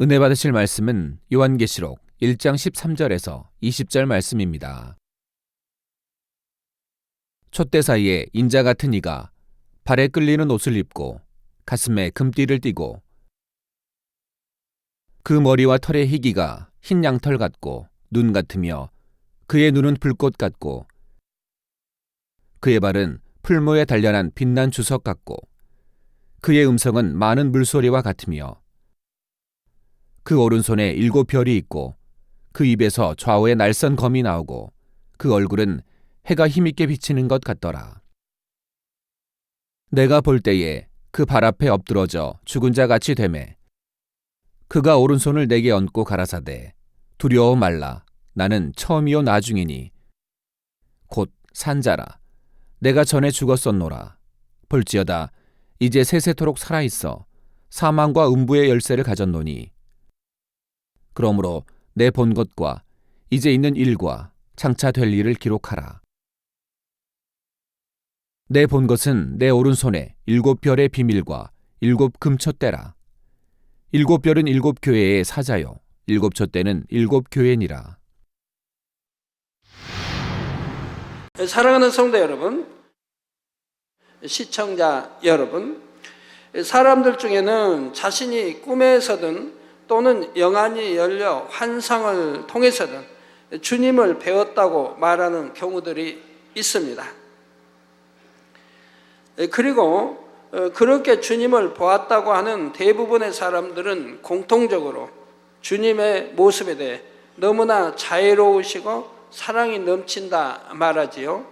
은혜 받으실 말씀은 요한계시록 1장 13절에서 20절 말씀입니다. 촛대 사이에 인자 같은 이가 발에 끌리는 옷을 입고 가슴에 금띠를 띠고 그 머리와 털의 희기가 흰 양털 같고 눈 같으며 그의 눈은 불꽃 같고 그의 발은 풀무에 단련한 빛난 주석 같고 그의 음성은 많은 물소리와 같으며 그 오른손에 7별이 있고 그 입에서 좌우에 날선 검이 나오고 그 얼굴은 해가 힘있게 비치는 것 같더라. 내가 볼 때에 그 발 앞에 엎드러져 죽은 자 같이 되매 그가 오른손을 내게 얹고 가라사대 두려워 말라 나는 처음이요 나중이니 곧 산자라 내가 전에 죽었었노라 볼지어다 이제 세세토록 살아있어 사망과 음부의 열쇠를 가졌노니 그러므로 내 본 것과 이제 있는 일과 장차 될 일을 기록하라. 내 본 것은 내 오른손에 7별의 비밀과 7금촛대라. 7별은 7교회의 사자요 7촛대는 7교회니라. 사랑하는 성도 여러분, 시청자 여러분, 사람들 중에는 자신이 꿈에서든 또는 영안이 열려 환상을 통해서든 주님을 배웠다고 말하는 경우들이 있습니다. 그리고 그렇게 주님을 보았다고 하는 대부분의 사람들은 공통적으로 주님의 모습에 대해 너무나 자애로우시고 사랑이 넘친다 말하지요.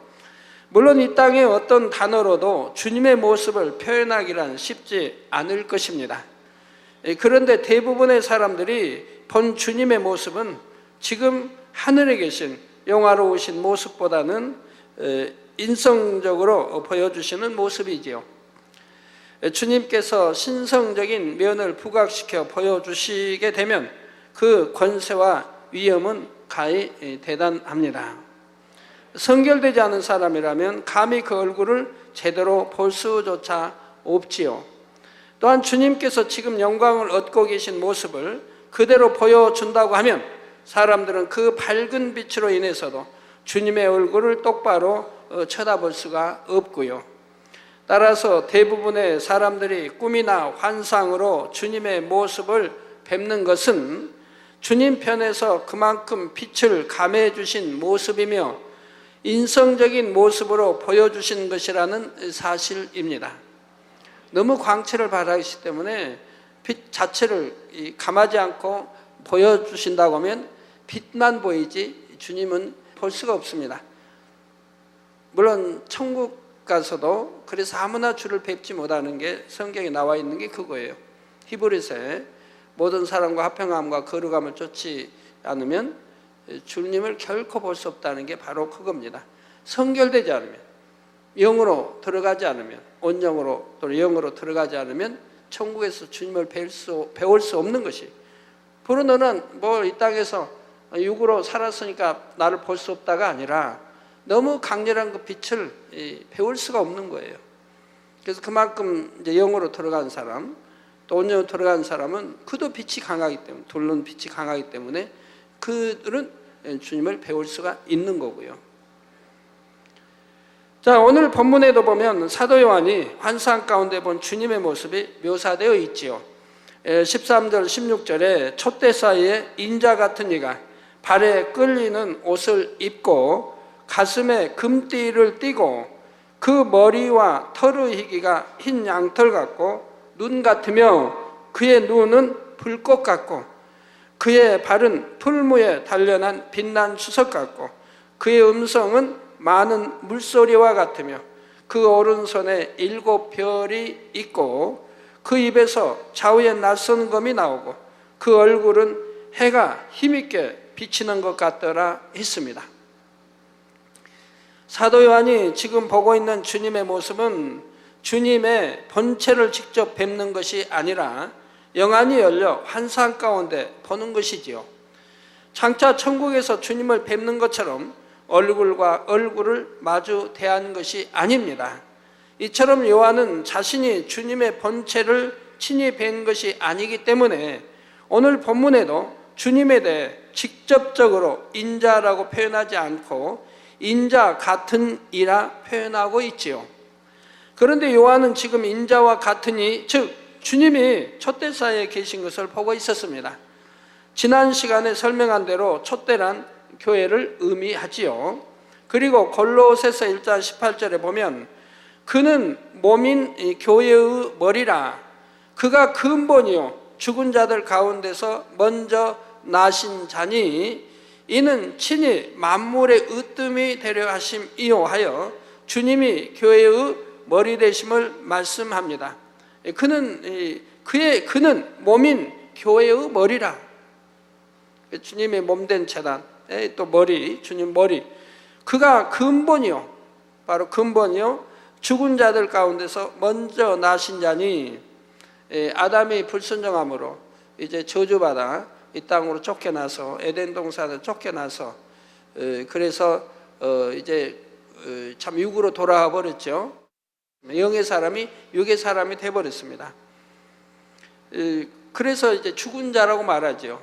물론 이 땅의 어떤 단어로도 주님의 모습을 표현하기란 쉽지 않을 것입니다. 그런데 대부분의 사람들이 본 주님의 모습은 지금 하늘에 계신 영화로우신 모습보다는 인성적으로 보여주시는 모습이지요. 주님께서 신성적인 면을 부각시켜 보여주시게 되면 그 권세와 위엄은 가히 대단합니다. 성결되지 않은 사람이라면 감히 그 얼굴을 제대로 볼 수조차 없지요. 또한 주님께서 지금 영광을 얻고 계신 모습을 그대로 보여준다고 하면 사람들은 그 밝은 빛으로 인해서도 주님의 얼굴을 똑바로 쳐다볼 수가 없고요. 따라서 대부분의 사람들이 꿈이나 환상으로 주님의 모습을 뵙는 것은 주님 편에서 그만큼 빛을 감해 주신 모습이며 인성적인 모습으로 보여주신 것이라는 사실입니다. 너무 광채를 발하시기 때문에 빛 자체를 감하지 않고 보여주신다고 하면 빛만 보이지 주님은 볼 수가 없습니다. 물론 천국 가서도 그래서 아무나 주를 뵙지 못하는 게 성경에 나와 있는 게 그거예요. 히브리서에 모든 사람과 화평함과 거룩함을 쫓지 않으면 주님을 결코 볼 수 없다는 게 바로 그겁니다. 성결되지 않으면, 영으로 들어가지 않으면, 온영으로 또 영으로 들어가지 않으면 천국에서 주님을 배울 수 없는 것이. 부른 너는 뭐 이 땅에서 육으로 살았으니까 나를 볼 수 없다가 아니라 너무 강렬한 그 빛을 배울 수가 없는 거예요. 그래서 그만큼 이제 영으로 들어간 사람, 또 온영으로 들어간 사람은 그도 빛이 강하기 때문에, 둘은 빛이 강하기 때문에 그들은 주님을 배울 수가 있는 거고요. 자, 오늘 본문에도 보면 사도 요한이 환상 가운데 본 주님의 모습이 묘사되어 있지요. 13절 16절에 촛대 사이에 인자 같은 이가 발에 끌리는 옷을 입고 가슴에 금띠를 띠고 그 머리와 털의 희기가 흰 양털 같고 눈 같으며 그의 눈은 불꽃 같고 그의 발은 풀무에 단련한 빛난 주석 같고 그의 음성은 많은 물소리와 같으며 그 오른손에 7별이 있고 그 입에서 좌우에 낯선 검이 나오고 그 얼굴은 해가 힘있게 비치는 것 같더라 했습니다. 사도 요한이 지금 보고 있는 주님의 모습은 주님의 본체를 직접 뵙는 것이 아니라 영안이 열려 환상 가운데 보는 것이지요. 장차 천국에서 주님을 뵙는 것처럼 얼굴과 얼굴을 마주 대한 것이 아닙니다. 이처럼 요한은 자신이 주님의 본체를 친히 뵌 것이 아니기 때문에 오늘 본문에도 주님에 대해 직접적으로 인자라고 표현하지 않고 인자 같은 이라 표현하고 있지요. 그런데 요한은 지금 인자와 같으니, 즉 주님이 촛대사에 계신 것을 보고 있었습니다. 지난 시간에 설명한 대로 촛대란 교회를 의미하지요. 그리고 골로새서 1장 18절에 보면 그는 몸인 교회의 머리라. 그가 근본이요 죽은 자들 가운데서 먼저 나신 자니 이는 친히 만물의 으뜸이 되려 하심이요 하여 주님이 교회의 머리 되심을 말씀합니다. 그는 몸인 교회의 머리라. 주님의 몸된 재단, 또 머리, 주님 머리. 그가 근본이요, 바로 근본이요 죽은 자들 가운데서 먼저 나신 자니, 아담이 불순종함으로 이제 저주받아 이 땅으로 쫓겨나서 에덴 동산을 쫓겨나서 그래서 이제 참 육으로 돌아와 버렸죠. 영의 사람이 육의 사람이 돼 버렸습니다. 그래서 이제 죽은 자라고 말하죠.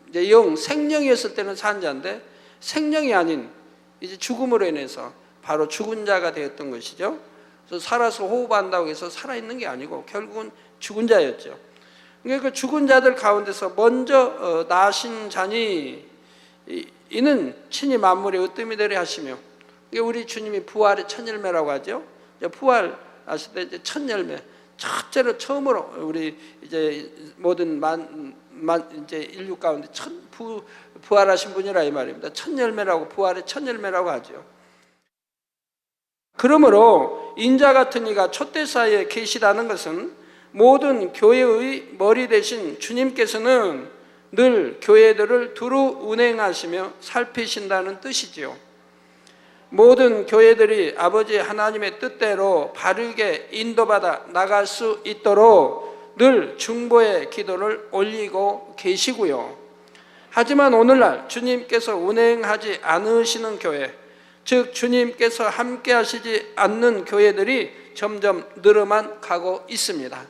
이제 생명이었을 때는 산 자인데 생명이 아닌 이제 죽음으로 인해서 바로 죽은 자가 되었던 것이죠. 그래서 살아서 호흡한다고 해서 살아있는 게 아니고 결국은 죽은 자였죠. 그러니까 그 죽은 자들 가운데서 먼저 나신 자니 이는 친히 만물의 으뜸이 되려 하시며, 우리 주님이 부활의 첫 열매라고 하죠. 부활하실 때 이제 첫 열매, 첫째로 처음으로 우리 이제 모든 이제 인류 가운데 부활하신 분이라 이 말입니다. 첫 열매라고, 부활의 첫 열매라고 하죠. 그러므로 인자 같은 이가 촛대사에 계시다는 것은 모든 교회의 머리 되신 주님께서는 늘 교회들을 두루 운행하시며 살피신다는 뜻이지요. 모든 교회들이 아버지 하나님의 뜻대로 바르게 인도받아 나갈 수 있도록 늘 중보의 기도를 올리고 계시고요. 하지만 오늘날 주님께서 운행하지 않으시는 교회, 즉 주님께서 함께 하시지 않는 교회들이 점점 늘어만 가고 있습니다.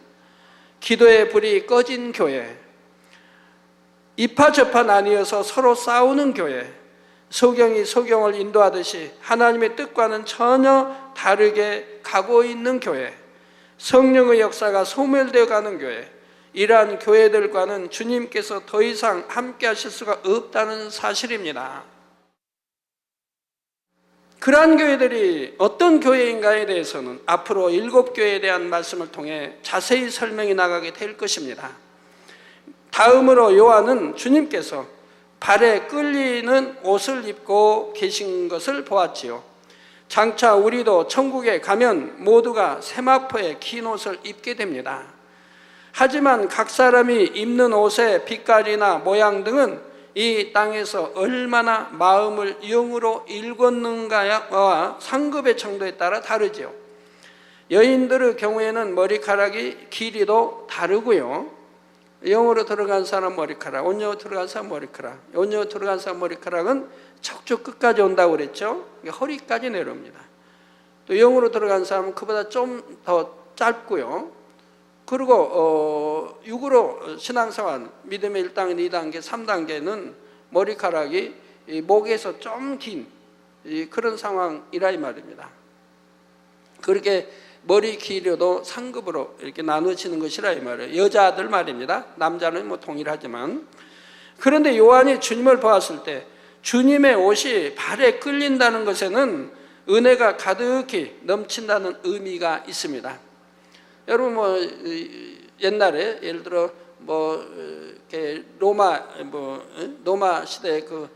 기도의 불이 꺼진 교회, 이파저파 나뉘어서 서로 싸우는 교회, 소경이 소경을 인도하듯이 하나님의 뜻과는 전혀 다르게 가고 있는 교회, 성령의 역사가 소멸되어 가는 교회, 이러한 교회들과는 주님께서 더 이상 함께 하실 수가 없다는 사실입니다. 그러한 교회들이 어떤 교회인가에 대해서는 앞으로 7교회에 대한 말씀을 통해 자세히 설명이 나가게 될 것입니다. 다음으로 요한은 주님께서 발에 끌리는 옷을 입고 계신 것을 보았지요. 장차 우리도 천국에 가면 모두가 세마포의 긴 옷을 입게 됩니다. 하지만 각 사람이 입는 옷의 빛깔이나 모양 등은 이 땅에서 얼마나 마음을 영으로 읽었는가와 상급의 정도에 따라 다르죠. 여인들의 경우에는 머리카락이 길이도 다르고요. 영으로 들어간 사람 머리카락, 온유로 들어간 사람 머리카락, 온유로 들어간 사람 머리카락은 척추 끝까지 온다고 그랬죠. 허리까지 내려옵니다. 또 영으로 들어간 사람은 그보다 좀 더 짧고요. 그리고 육으로 신앙생활, 믿음의 1단계, 2단계, 3단계는 머리카락이 목에서 좀 긴 그런 상황이라 이 말입니다. 그렇게 머리 길이도 상급으로 이렇게 나누어지는 것이라 이 말이에요. 여자들 말입니다. 남자는 뭐 동일하지만. 그런데 요한이 주님을 보았을 때 주님의 옷이 발에 끌린다는 것에는 은혜가 가득히 넘친다는 의미가 있습니다. 여러분 뭐 옛날에 예를 들어 뭐 이렇게 로마 시대 그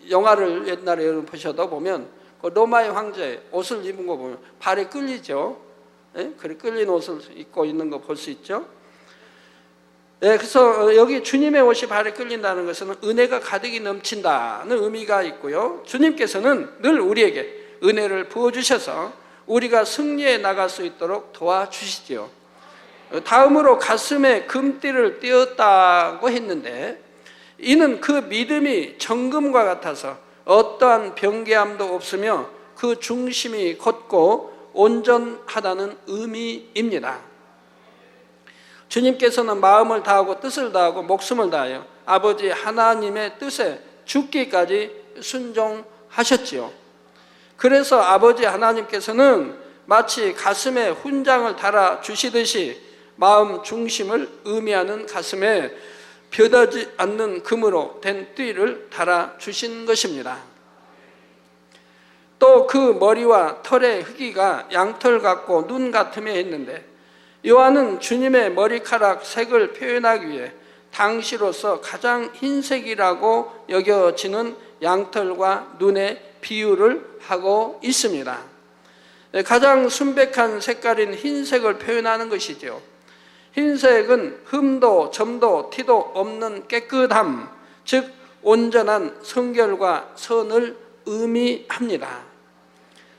영화를 옛날에 여러분 보셔도 보면 그 로마의 황제 옷을 입은 거 보면 발에 끌리죠. 그래 끌린 옷을 입고 있는 거 볼 수 있죠. 그래서 여기 주님의 옷이 발에 끌린다는 것은 은혜가 가득히 넘친다는 의미가 있고요. 주님께서는 늘 우리에게 은혜를 부어주셔서 우리가 승리해 나갈 수 있도록 도와주시지요. 다음으로 가슴에 금띠를 띄었다고 했는데 이는 그 믿음이 정금과 같아서 어떠한 변개함도 없으며 그 중심이 곧고 온전하다는 의미입니다. 주님께서는 마음을 다하고 뜻을 다하고 목숨을 다하여 아버지 하나님의 뜻에 죽기까지 순종하셨지요. 그래서 아버지 하나님께서는 마치 가슴에 훈장을 달아 주시듯이 마음 중심을 의미하는 가슴에 변하지 않는 금으로 된 띠를 달아 주신 것입니다. 또 그 머리와 털의 흑기가 양털 같고 눈 같으며 했는데 요한은 주님의 머리카락 색을 표현하기 위해 당시로서 가장 흰색이라고 여겨지는 양털과 눈의 비유를 하고 있습니다. 가장 순백한 색깔인 흰색을 표현하는 것이죠. 흰색은 흠도 점도 티도 없는 깨끗함, 즉 온전한 성결과 선을 의미합니다.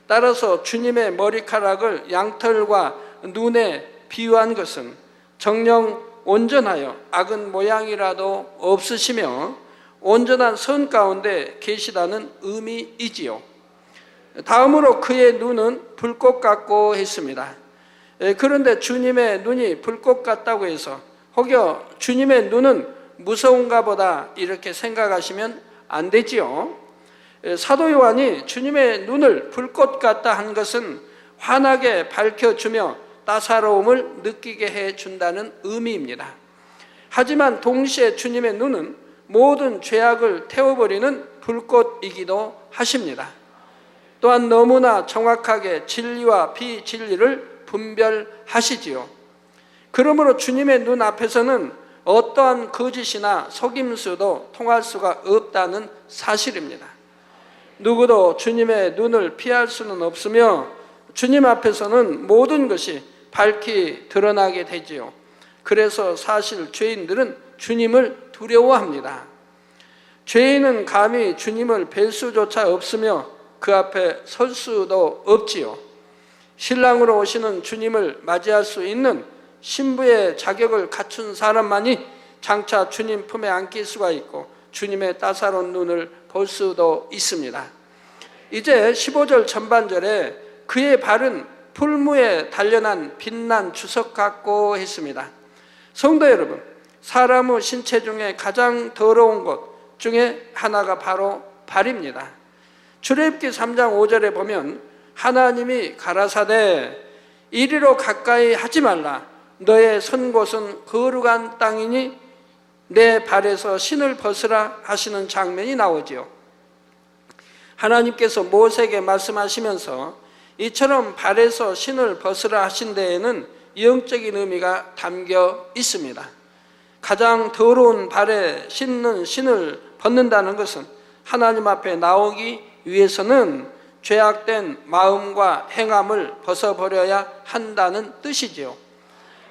따라서 주님의 머리카락을 양털과 눈에 비유한 것은 정녕 온전하여 악은 모양이라도 없으시며 온전한 선 가운데 계시다는 의미이지요. 다음으로 그의 눈은 불꽃 같고 했습니다. 그런데 주님의 눈이 불꽃 같다고 해서 혹여 주님의 눈은 무서운가 보다 이렇게 생각하시면 안 되지요. 사도 요한이 주님의 눈을 불꽃 같다 한 것은 환하게 밝혀주며 따사로움을 느끼게 해준다는 의미입니다. 하지만 동시에 주님의 눈은 모든 죄악을 태워버리는 불꽃이기도 하십니다. 또한 너무나 정확하게 진리와 비진리를 분별하시지요. 그러므로 주님의 눈 앞에서는 어떠한 거짓이나 속임수도 통할 수가 없다는 사실입니다. 누구도 주님의 눈을 피할 수는 없으며 주님 앞에서는 모든 것이 밝히 드러나게 되지요. 그래서 사실 죄인들은 주님을 두려워합니다. 죄인은 감히 주님을 뵐 수조차 없으며 그 앞에 설 수도 없지요. 신랑으로 오시는 주님을 맞이할 수 있는 신부의 자격을 갖춘 사람만이 장차 주님 품에 안길 수가 있고 주님의 따사로운 눈을 볼 수도 있습니다. 이제 15절 전반절에 그의 발은 풀무에 단련한 빛난 주석 같고 했습니다. 성도 여러분, 사람의 신체 중에 가장 더러운 것 중에 하나가 바로 발입니다. 출애굽기 3장 5절에 보면 하나님이 가라사대 이리로 가까이 하지 말라 너의 선 곳은 거룩한 땅이니 내 발에서 신을 벗으라 하시는 장면이 나오지요. 하나님께서 모세에게 말씀하시면서 이처럼 발에서 신을 벗으라 하신 데에는 영적인 의미가 담겨 있습니다. 가장 더러운 발에 신는 신을 벗는다는 것은 하나님 앞에 나오기 위해서는 죄악된 마음과 행함을 벗어버려야 한다는 뜻이지요.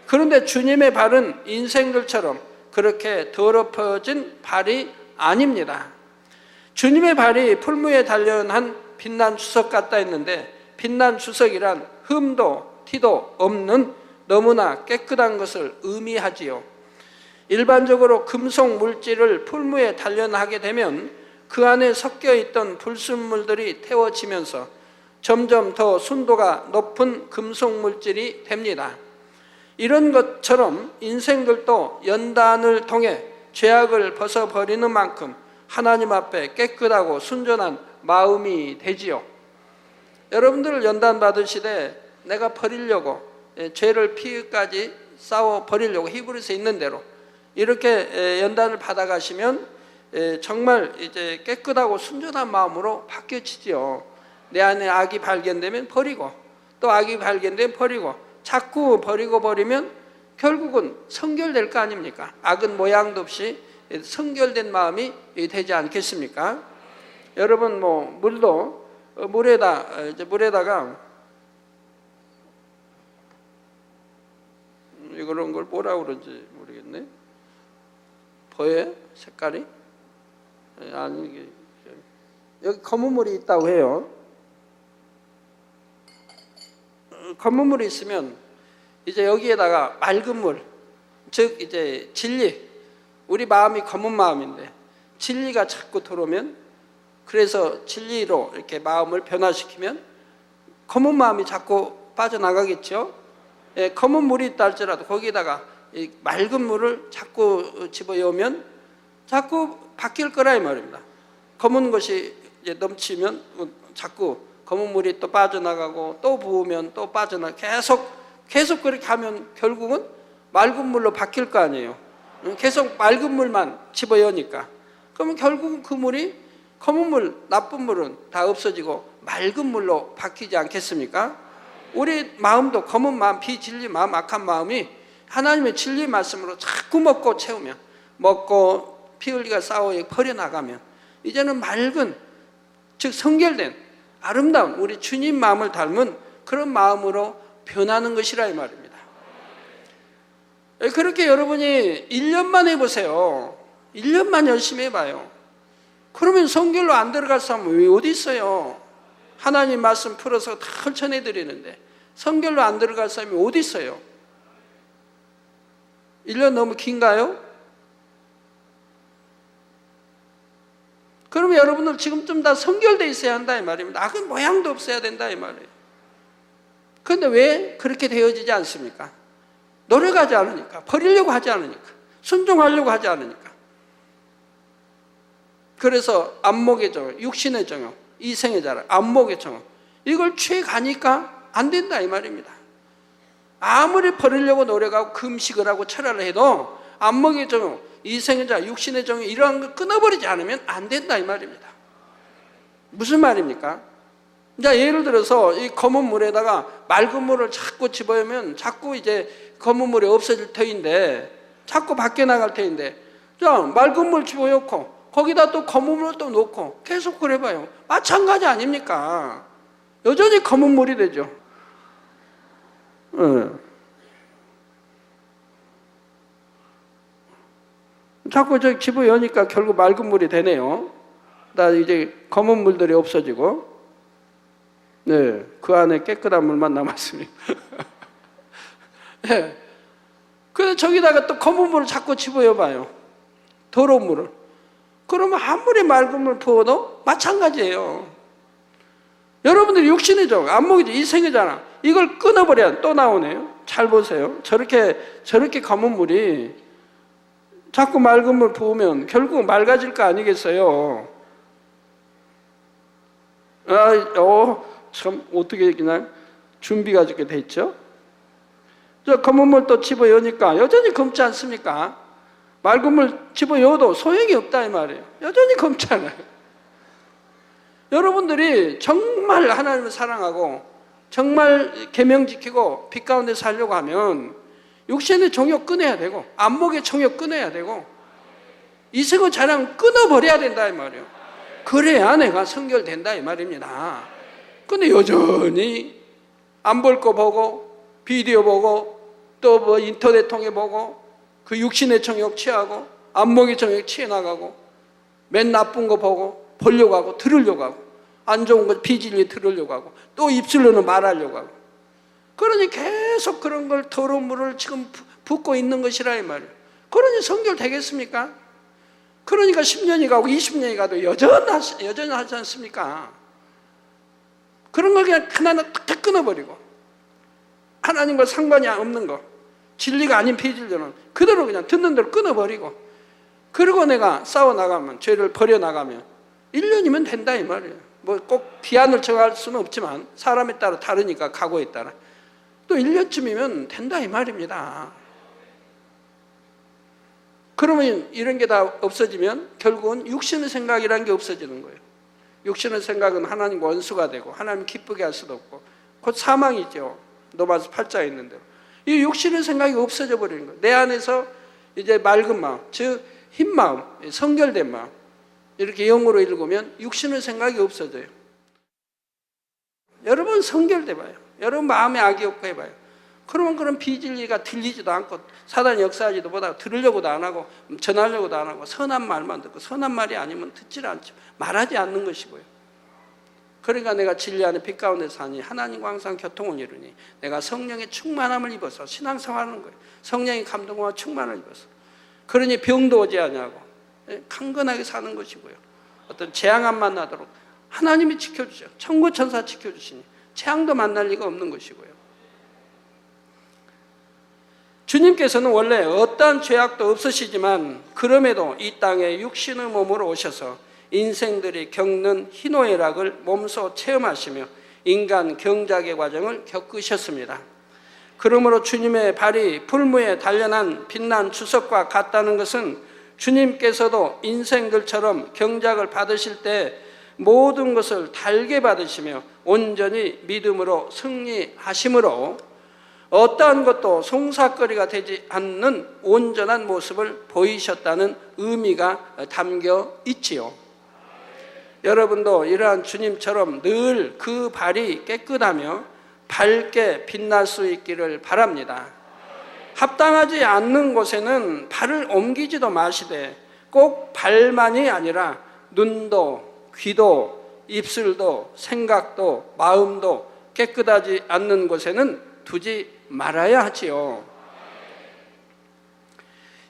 그런데 주님의 발은 인생들처럼 그렇게 더럽혀진 발이 아닙니다. 주님의 발이 풀무에 단련한 빛난 주석 같다 했는데 빛난 주석이란 흠도 티도 없는 너무나 깨끗한 것을 의미하지요. 일반적으로 금속 물질을 풀무에 단련하게 되면 그 안에 섞여 있던 불순물들이 태워지면서 점점 더 순도가 높은 금속 물질이 됩니다. 이런 것처럼 인생들도 연단을 통해 죄악을 벗어버리는 만큼 하나님 앞에 깨끗하고 순전한 마음이 되지요. 여러분들 연단 받으시되 내가 버리려고 죄를 피까지 싸워 버리려고 히브리서에 있는 대로 이렇게 연단을 받아가시면 정말 이제 깨끗하고 순전한 마음으로 바뀌어지지요. 내 안에 악이 발견되면 버리고 또 악이 발견되면 버리고 자꾸 버리고 버리면 결국은 성결될 거 아닙니까? 악은 모양도 없이 성결된 마음이 되지 않겠습니까? 여러분 물도 물에다가 이런 걸 뭐라고 그런지 모르겠네. 보여? 색깔이? 아니 여기 검은 물이 있다고 해요. 검은 물이 있으면 이제 여기에다가 맑은 물, 즉 이제 진리, 우리 마음이 검은 마음인데 진리가 자꾸 들어오면 그래서 진리로 이렇게 마음을 변화시키면 검은 마음이 자꾸 빠져나가겠죠. 검은 물이 있다 할지라도 거기에다가 이 맑은 물을 자꾸 집어넣으면 자꾸 바뀔 거라 이 말입니다. 검은 것이 이제 넘치면 자꾸 검은 물이 또 빠져나가고 또 부으면 또 빠져나가 계속 그렇게 하면 결국은 맑은 물로 바뀔 거 아니에요. 계속 맑은 물만 집어넣으니까. 그러면 결국은 그 물이 검은 물, 나쁜 물은 다 없어지고 맑은 물로 바뀌지 않겠습니까? 우리 마음도 검은 마음, 비진리 마음, 악한 마음이 하나님의 진리 말씀으로 자꾸 먹고 채우면, 먹고 피 흘리가 싸워 버려나가면 이제는 맑은, 즉 성결된 아름다운 우리 주님 마음을 닮은 그런 마음으로 변하는 것이라 이 말입니다. 그렇게 여러분이 1년만 해보세요. 1년만 열심히 해봐요. 그러면 성결로 안 들어갈 사람은 왜 어디 있어요? 하나님 말씀 풀어서 다 전해드리는데 성결로 안 들어갈 사람이 어디 있어요? 1년 너무 긴가요? 그러면 여러분들 지금쯤 다 성결되어 있어야 한다 이 말입니다. 악은 모양도 없어야 된다 이 말이에요. 그런데 왜 그렇게 되어지지 않습니까? 노력하지 않으니까, 버리려고 하지 않으니까, 순종하려고 하지 않으니까. 그래서 안목의 정욕, 육신의 정욕, 이생의 자랑, 안목의 정욕, 이걸 취해가니까 안 된다 이 말입니다. 아무리 버리려고 노력하고 금식을 하고 철야를 해도 안목의 정욕, 이생의 자랑, 육신의 정욕 이러한 거 끊어버리지 않으면 안 된다 이 말입니다. 무슨 말입니까? 자, 예를 들어서 이 검은 물에다가 맑은 물을 자꾸 집어넣으면 자꾸 이제 검은 물이 없어질 터인데, 자꾸 밖에 나갈 터인데, 자, 맑은 물 집어넣고 거기다 또 검은 물을 또 넣고 계속 그래봐요. 마찬가지 아닙니까? 여전히 검은 물이 되죠. 자꾸 저 집어넣으니까 결국 맑은 물이 되네요. 나 이제 검은 물들이 없어지고, 네, 그 안에 깨끗한 물만 남았습니다. 네. 그래서 저기다가 또 검은 물을 자꾸 집어넣어봐요. 더러운 물을. 그러면 아무리 맑은 물 부어도 마찬가지예요. 여러분들이 육신의 정, 안목이죠, 이생이잖아. 이걸 끊어버려야 또 나오네요. 잘 보세요. 저렇게 검은 물이 자꾸 맑은 물 부으면 결국 맑아질 거 아니겠어요? 참 어떻게 그냥 준비가 좋게 돼 있죠? 저 검은 물 또 집어넣으니까 여전히 검지 않습니까? 맑은 물 집어넣어도 소용이 없다 이 말이에요. 여전히 검잖아요. 여러분들이 정말 하나님을 사랑하고 정말 계명 지키고 빛 가운데 살려고 하면 육신의 정욕 끊어야 되고 안목의 정욕 끊어야 되고 이생의 자랑 끊어버려야 된다 이 말이에요. 그래야 내가 성결된다 이 말입니다. 근데 여전히 안 볼 거 보고 비디오 보고 또 뭐 인터넷 통해 보고 그 육신의 정욕 취하고 안목의 정욕 취해 나가고 맨 나쁜 거 보고 보려고 하고 들으려고 하고 안 좋은 거 비진리 들으려고 하고 또 입술로는 말하려고 하고 그러니 계속 그런 걸 더러운 물을 지금 붓고 있는 것이라 이 말이에요. 그러니 성결 되겠습니까? 그러니까 10년이 가고 20년이 가도 여전히 하지 않습니까? 그런 걸 그냥 하나하나 탁탁 끊어버리고 하나님과 상관이 없는 거 진리가 아닌 비진리는 그대로 그냥 듣는 대로 끊어버리고 그리고 내가 싸워나가면 죄를 버려나가면 1년이면 된다 이 말이에요. 뭐 꼭 기한을 정할 수는 없지만 사람에 따라 다르니까 각오에 따라 또 1년쯤이면 된다 이 말입니다. 그러면 이런 게 다 없어지면 결국은 육신의 생각이라는 게 없어지는 거예요. 육신의 생각은 하나님과 원수가 되고 하나님 기쁘게 할 수도 없고 곧 사망이죠. 로마서 8장에 있는 대로 이 육신의 생각이 없어져 버리는 거예요. 내 안에서 이제 맑은 마음, 즉 흰 마음, 성결된 마음 이렇게 영어로 읽으면 육신의 생각이 없어져요. 여러분 성결돼 봐요. 여러분 마음에 악이 없고 해봐요. 그러면 그런 비진리가 들리지도 않고 사단이 역사하지도 못하고 들으려고도 안 하고 전하려고도 안 하고 선한 말만 듣고 선한 말이 아니면 듣질 않죠. 말하지 않는 것이고요. 그러니까 내가 진리 안에 빛 가운데 사니 하나님과 항상 교통을 이루니 내가 성령의 충만함을 입어서 신앙생활하는 거예요. 성령의 감동과 충만을 입어서 그러니 병도 오지 않냐고 강건하게 사는 것이고요. 어떤 재앙 안 만나도록 하나님이 지켜주죠. 천구 천사 지켜주시니 재앙도 만날 리가 없는 것이고요. 주님께서는 원래 어떠한 죄악도 없으시지만 그럼에도 이 땅에 육신의 몸으로 오셔서 인생들이 겪는 희노애락을 몸소 체험하시며 인간 경작의 과정을 겪으셨습니다. 그러므로 주님의 발이 풀무에 단련한 빛난 주석과 같다는 것은 주님께서도 인생들처럼 경작을 받으실 때 모든 것을 달게 받으시며 온전히 믿음으로 승리하심으로 어떠한 것도 송사거리가 되지 않는 온전한 모습을 보이셨다는 의미가 담겨 있지요. 여러분도 이러한 주님처럼 늘 그 발이 깨끗하며 밝게 빛날 수 있기를 바랍니다. 합당하지 않는 곳에는 발을 옮기지도 마시되 꼭 발만이 아니라 눈도 귀도 입술도 생각도 마음도 깨끗하지 않는 곳에는 두지 말아야 하지요.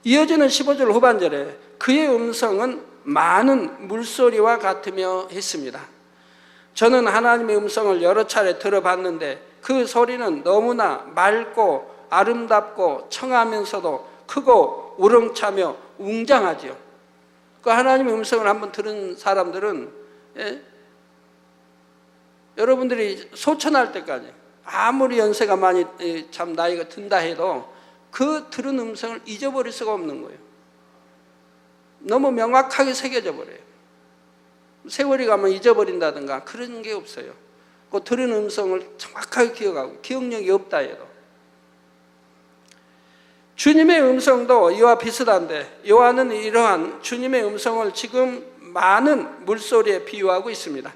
이어지는 15절 후반절에 그의 음성은 많은 물소리와 같으며 했습니다. 저는 하나님의 음성을 여러 차례 들어봤는데 그 소리는 너무나 맑고 아름답고 청하면서도 크고 우렁차며 웅장하지요. 그 하나님의 음성을 한번 들은 사람들은 여러분들이 소천할 때까지 아무리 연세가 많이 참 나이가 든다 해도 그 들은 음성을 잊어버릴 수가 없는 거예요. 너무 명확하게 새겨져 버려요. 세월이 가면 잊어버린다든가 그런 게 없어요. 그 들은 음성을 정확하게 기억하고 기억력이 없다 해도. 주님의 음성도 이와 비슷한데 요한은 이러한 주님의 음성을 지금 많은 물소리에 비유하고 있습니다.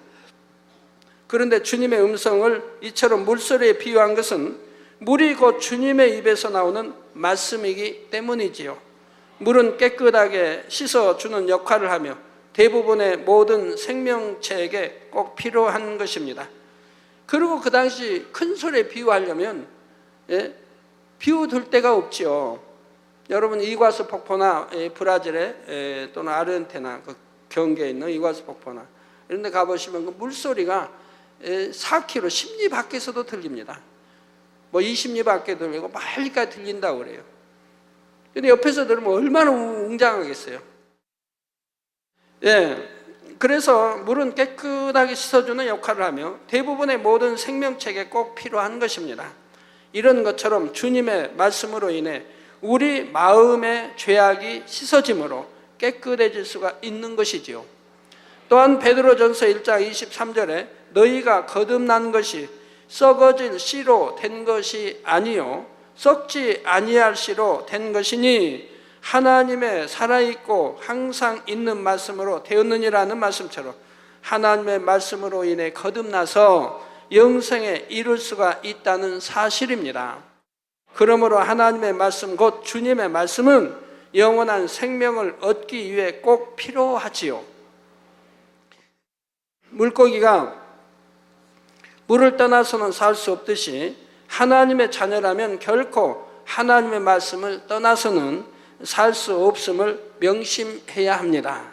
그런데 주님의 음성을 이처럼 물소리에 비유한 것은 물이 곧 주님의 입에서 나오는 말씀이기 때문이지요. 물은 깨끗하게 씻어주는 역할을 하며 대부분의 모든 생명체에게 꼭 필요한 것입니다. 그리고 그 당시 큰 소리에 비유하려면 비유될 데가 없지요. 여러분 이과수 폭포나 브라질에 또는 아르헨티나 그 경계에 있는 이과수 폭포나 이런 데 가보시면 그 물소리가 4km, 10리 밖에서도 들립니다. 뭐 20리 밖에 들리고 멀리까지 들린다고 그래요. 근데 옆에서 들으면 얼마나 웅장하겠어요. 그래서 물은 깨끗하게 씻어주는 역할을 하며 대부분의 모든 생명체에게 꼭 필요한 것입니다. 이런 것처럼 주님의 말씀으로 인해 우리 마음의 죄악이 씻어짐으로 깨끗해질 수가 있는 것이지요. 또한 베드로전서 1장 23절에 너희가 거듭난 것이 썩어질 씨로 된 것이 아니요 썩지 아니할 씨로 된 것이니 하나님의 살아있고 항상 있는 말씀으로 되었느니라는 말씀처럼 하나님의 말씀으로 인해 거듭나서 영생에 이룰 수가 있다는 사실입니다. 그러므로 하나님의 말씀 곧 주님의 말씀은 영원한 생명을 얻기 위해 꼭 필요하지요. 물고기가 물을 떠나서는 살 수 없듯이 하나님의 자녀라면 결코 하나님의 말씀을 떠나서는 살 수 없음을 명심해야 합니다.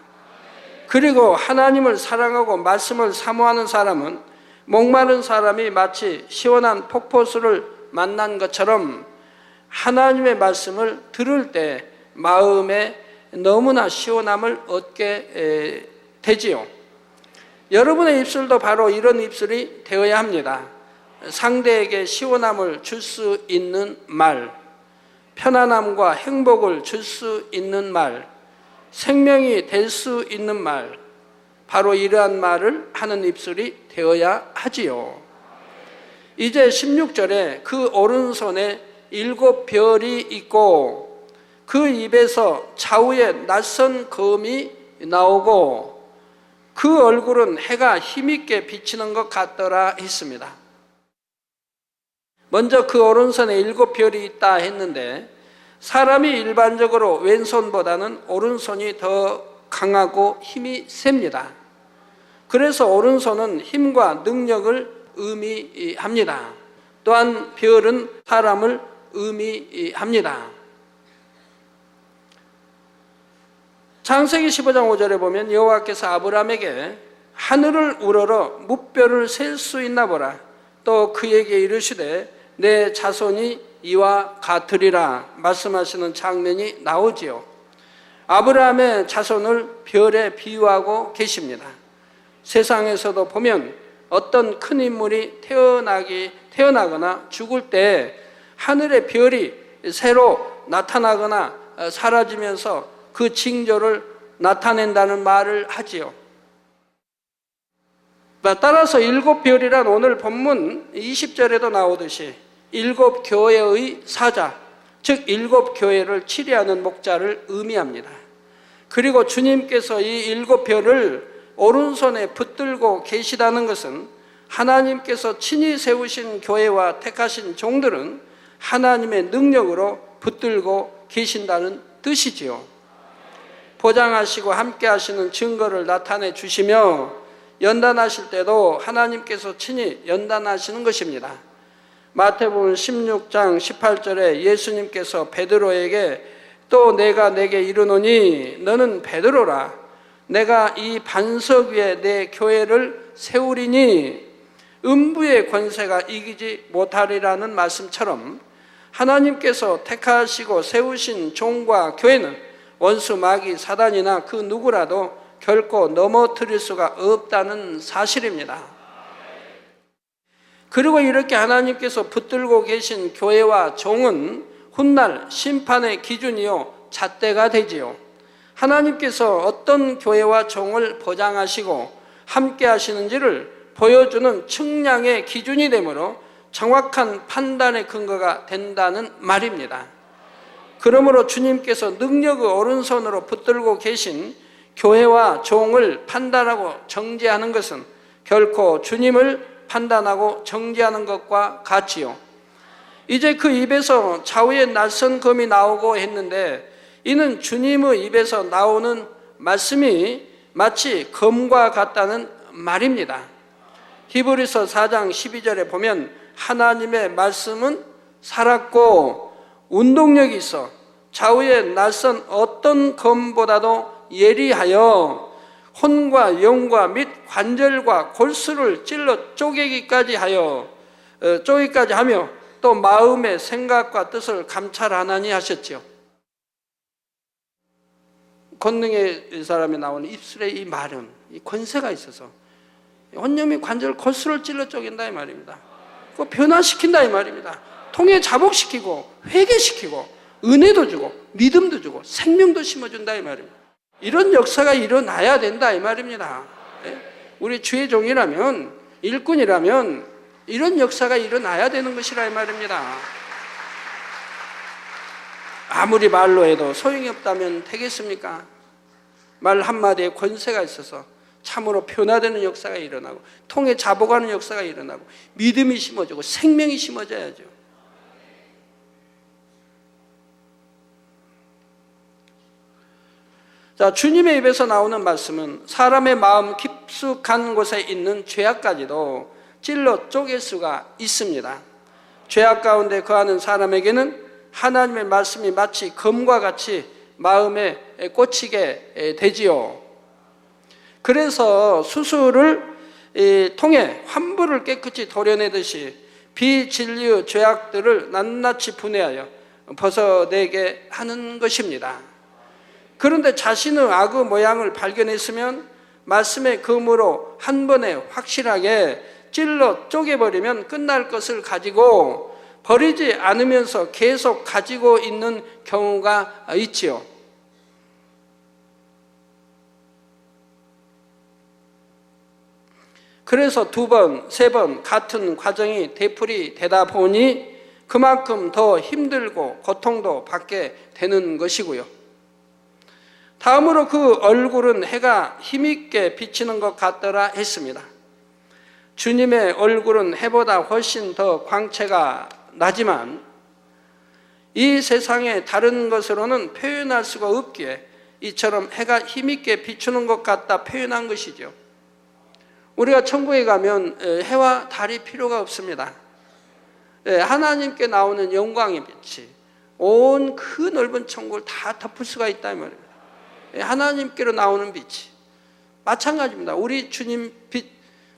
그리고 하나님을 사랑하고 말씀을 사모하는 사람은 목마른 사람이 마치 시원한 폭포수를 만난 것처럼 하나님의 말씀을 들을 때 마음에 너무나 시원함을 얻게 되지요. 여러분의 입술도 바로 이런 입술이 되어야 합니다. 상대에게 시원함을 줄 수 있는 말, 편안함과 행복을 줄 수 있는 말, 생명이 될 수 있는 말, 바로 이러한 말을 하는 입술이 되어야 하지요. 이제 16절에 그 오른손에 7별이 있고 그 입에서 좌우에 낯선 검이 나오고 그 얼굴은 해가 힘있게 비치는 것 같더라 했습니다. 먼저 그 오른손에 7별이 있다 했는데 사람이 일반적으로 왼손보다는 오른손이 더 강하고 힘이 셉니다. 그래서 오른손은 힘과 능력을 의미합니다. 또한 별은 사람을 의미합니다. 창세기 15장 5절에 보면 여호와께서 아브라함에게 하늘을 우러러 뭇별을 셀 수 있나 보라. 또 그에게 이르시되 내 자손이 이와 같으리라 말씀하시는 장면이 나오지요. 아브라함의 자손을 별에 비유하고 계십니다. 세상에서도 보면 어떤 큰 인물이 태어나거나 죽을 때 하늘의 별이 새로 나타나거나 사라지면서 그 징조를 나타낸다는 말을 하지요. 따라서 일곱 별이란 오늘 본문 20절에도 나오듯이 일곱 교회의 사자, 즉 일곱 교회를 치리하는 목자를 의미합니다. 그리고 주님께서 이 일곱 별을 오른손에 붙들고 계시다는 것은 하나님께서 친히 세우신 교회와 택하신 종들은 하나님의 능력으로 붙들고 계신다는 뜻이지요. 보장하시고 함께 하시는 증거를 나타내 주시며 연단하실 때도 하나님께서 친히 연단하시는 것입니다. 마태복음 16장 18절에 예수님께서 베드로에게 또 내가 내게 이르노니 너는 베드로라 내가 이 반석 위에 내 교회를 세우리니 음부의 권세가 이기지 못하리라는 말씀처럼 하나님께서 택하시고 세우신 종과 교회는 원수 마귀 사단이나 그 누구라도 결코 넘어뜨릴 수가 없다는 사실입니다. 그리고 이렇게 하나님께서 붙들고 계신 교회와 종은 훗날 심판의 기준이요 잣대가 되지요. 하나님께서 어떤 교회와 종을 보장하시고 함께 하시는지를 보여주는 측량의 기준이 되므로 정확한 판단의 근거가 된다는 말입니다. 그러므로 주님께서 능력의 오른손으로 붙들고 계신 교회와 종을 판단하고 정죄하는 것은 결코 주님을 판단하고 정죄하는 것과 같지요. 이제 그 입에서 좌우의 낯선 검이 나오고 했는데 이는 주님의 입에서 나오는 말씀이 마치 검과 같다는 말입니다. 히브리서 4장 12절에 보면 하나님의 말씀은 살았고 운동력이 있어 좌우의 낯선 어떤 검보다도 예리하여 혼과 영과 및 관절과 골수를 찔러 쪼개기까지 하며 또 마음의 생각과 뜻을 감찰하나니 하셨지요. 권능의 사람이 나오는 입술의 이 말은 이 권세가 있어서 혼념이 관절 골수를 찔러 쪼갠다 이 말입니다. 그거 변화시킨다 이 말입니다. 통에 자복시키고 회개시키고 은혜도 주고 믿음도 주고 생명도 심어준다 이 말입니다. 이런 역사가 일어나야 된다 이 말입니다. 우리 주의 종이라면 일꾼이라면 이런 역사가 일어나야 되는 것이라 이 말입니다. 아무리 말로 해도 소용이 없다면 되겠습니까? 말 한마디에 권세가 있어서 참으로 변화되는 역사가 일어나고 통에 자복하는 역사가 일어나고 믿음이 심어지고 생명이 심어져야죠. 자, 주님의 입에서 나오는 말씀은 사람의 마음 깊숙한 곳에 있는 죄악까지도 찔러 쪼갤 수가 있습니다. 죄악 가운데 거하는 사람에게는 하나님의 말씀이 마치 검과 같이 마음에 꽂히게 되지요. 그래서 수술을 통해 환부를 깨끗이 도려내듯이 비진리의 죄악들을 낱낱이 분해하여 벗어내게 하는 것입니다. 그런데 자신의 악의 모양을 발견했으면 말씀의 검으로 한 번에 확실하게 찔러 쪼개버리면 끝날 것을 가지고 버리지 않으면서 계속 가지고 있는 경우가 있지요. 그래서 두 번, 세 번 같은 과정이 되풀이 되다 보니 그만큼 더 힘들고 고통도 받게 되는 것이고요. 다음으로 그 얼굴은 해가 힘있게 비치는 것 같더라 했습니다. 주님의 얼굴은 해보다 훨씬 더 광채가 나지만 이 세상의 다른 것으로는 표현할 수가 없기에 이처럼 해가 힘있게 비추는 것 같다 표현한 것이죠. 우리가 천국에 가면 해와 달이 필요가 없습니다. 하나님께 나오는 영광의 빛이 온 그 넓은 천국을 다 덮을 수가 있다 이 말입니다. 하나님께로 나오는 빛이 마찬가지입니다. 우리 주님 빛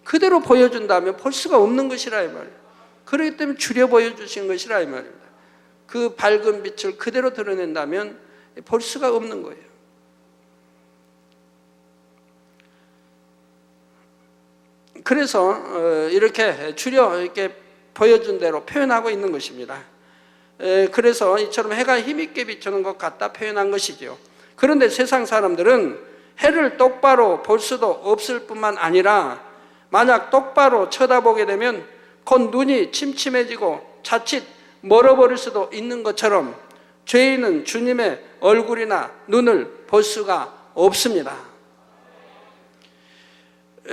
그대로 보여준다면 볼 수가 없는 것이라 이 말이에요. 그렇기 때문에 줄여 보여주신 것이라 이 말입니다. 그 밝은 빛을 그대로 드러낸다면 볼 수가 없는 거예요. 그래서 이렇게 이렇게 보여준 대로 표현하고 있는 것입니다. 그래서 이처럼 해가 힘있게 비추는 것 같다 표현한 것이죠. 그런데 세상 사람들은 해를 똑바로 볼 수도 없을 뿐만 아니라 만약 똑바로 쳐다보게 되면 곧 눈이 침침해지고 자칫 멀어버릴 수도 있는 것처럼 죄인은 주님의 얼굴이나 눈을 볼 수가 없습니다.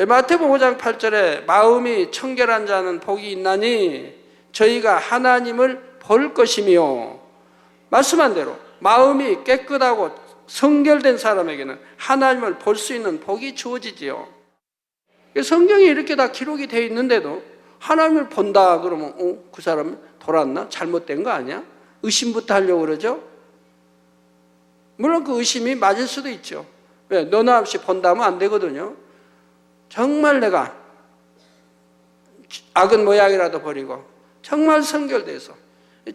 마태복음 5장 8절에 마음이 청결한 자는 복이 있나니 저희가 하나님을 볼 것이며, 말씀한 대로 마음이 깨끗하고 성결된 사람에게는 하나님을 볼 수 있는 복이 주어지지요. 성경에 이렇게 다 기록이 되어 있는데도 하나님을 본다 그러면 그 사람 돌았나? 잘못된 거 아니야? 의심부터 하려고 그러죠. 물론 그 의심이 맞을 수도 있죠. 왜? 너나 없이 본다 하면 안 되거든요. 정말 내가 악은 모양이라도 버리고 정말 성결돼서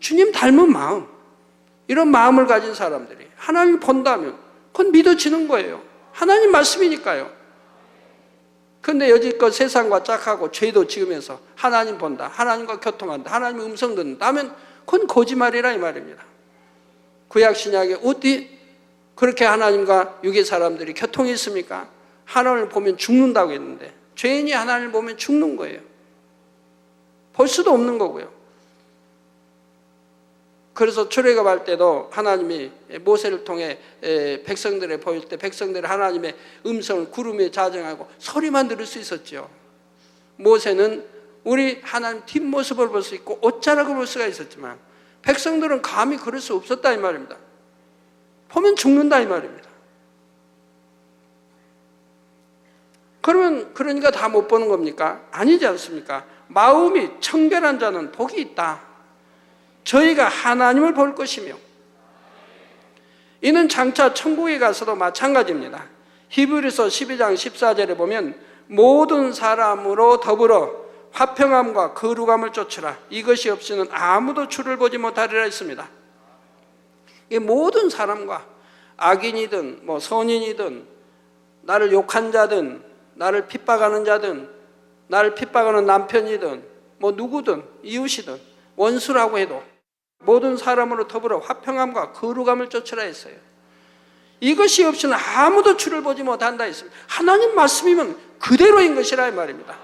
주님 닮은 마음, 이런 마음을 가진 사람들이 하나님 본다면 그건 믿어지는 거예요. 하나님 말씀이니까요. 그런데 여지껏 세상과 짝하고 죄도 지으면서 하나님 본다, 하나님과 교통한다, 하나님 음성 듣는다 하면 그건 거짓말이라 이 말입니다. 구약 신약에 어디 그렇게 하나님과 육의 사람들이 교통이 있습니까? 하나님을 보면 죽는다고 했는데 죄인이 하나님을 보면 죽는 거예요. 볼 수도 없는 거고요. 그래서 출애굽할 때도 하나님이 모세를 통해 백성들에 보일 때 백성들이 하나님의 음성을 구름에 자정하고 소리만 들을 수 있었죠. 모세는 우리 하나님 뒷모습을 볼 수 있고 옷자락을 볼 수가 있었지만 백성들은 감히 그럴 수 없었다 이 말입니다. 보면 죽는다 이 말입니다. 그러니까 다 못 보는 겁니까? 아니지 않습니까? 마음이 청결한 자는 복이 있다. 저희가 하나님을 볼 것이며, 이는 장차 천국에 가서도 마찬가지입니다. 히브리서 12장 14절에 보면 모든 사람으로 더불어 화평함과 거룩함을 쫓으라. 이것이 없이는 아무도 주를 보지 못하리라 했습니다. 이 모든 사람과 악인이든 선인이든 나를 욕한 자든 나를 핍박하는 자든 나를 핍박하는 남편이든 누구든 이웃이든 원수라고 해도 모든 사람으로 더불어 화평함과 거룩함을 쫓으라 했어요. 이것이 없이는 아무도 주를 보지 못한다 했습니다. 하나님 말씀이면 그대로인 것이라 이 말입니다.